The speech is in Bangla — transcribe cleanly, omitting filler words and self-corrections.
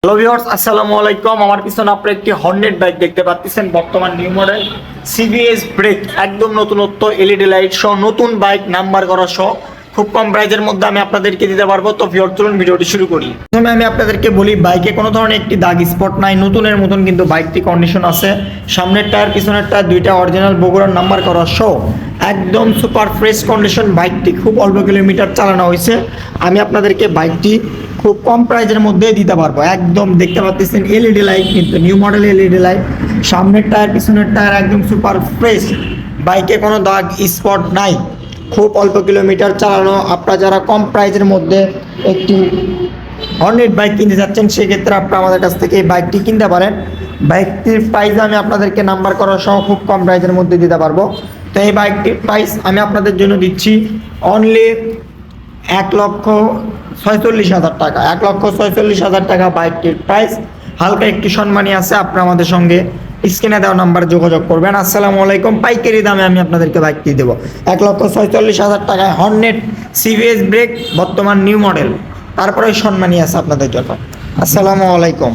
হ্যালো ভিউয়ার্স, আসসালামু আলাইকুম। আমার পিছনে আপনারা একটি হর্নেট বাইক দেখতে পাচ্ছেন, বর্তমান নিউ মডেল সিবিএস ব্রেক, একদম নতুনত্ব, এলইডি লাইট সহ নতুন বাইক, নাম্বার করা সহ খুব কম প্রাইজের মধ্যে আমি আপনাদেরকে দিতে পারবো। তো ভিউয়ার্স, চলুন ভিডিওটি শুরু করি। প্রথমে আমি আপনাদেরকে বলি, বাইকে কোনো ধরনের একটি দাগ স্পট নাই, নতুনের মতন কিন্তু বাইকটি কন্ডিশন আছে। সামনের টায়ার, পিছনের টায়ার দুইটা অরিজিনাল বগুড়ার নাম্বার করা সহ একদম সুপার ফ্রেশ কন্ডিশন। বাইকটি খুব অল্প কিলোমিটার চালানো হয়েছে। আমি আপনাদেরকে বাইকটি খুব কম প্রাইজের মধ্যে দিতে পারবো। একদম দেখতে পাচ্ছেন এলইডি লাইট, কিন্তু নিউ মডেল এলইডি লাইট, সামনের টায়ার পিছনের টায়ার একদম সুপার ফ্রেশ। বাইকে কোনো দাগ স্পট নাই, খুব অল্প কিলোমিটার চালানো। আপনারা যারা কম প্রাইজের মধ্যে একটি হর্নেট বাইক কিনতে যাচ্ছেন, সেক্ষেত্রে আপনারা আমাদের কাছ থেকে এই বাইকটি কিনতে পারেন। বাইকটির প্রাইস আমি আপনাদেরকে নাম্বার করা সহ খুব কম প্রাইজের মধ্যে দিতে পারবো। তো এই বাইকটির প্রাইস আমি আপনাদের জন্য দিচ্ছি অনলি 1,46,000 টাকা। 1,46,000 টাকা বাইকটির প্রাইস। হালকা একটি সম্মানী আছে, আপনারা আমাদের সঙ্গে স্ক্রিনে দেওয়া নাম্বারে যোগাযোগ করবেন। আসসালামু আলাইকুম। পাইকারি দামে আমি আপনাদেরকে বাইকটি দেবো 1,46,000 টাকায় হর্নেট সিবিএস ব্রেক, বর্তমান নিউ মডেল। তারপরে সম্মানী আছে আপনাদের জন্য। আসসালামু আলাইকুম।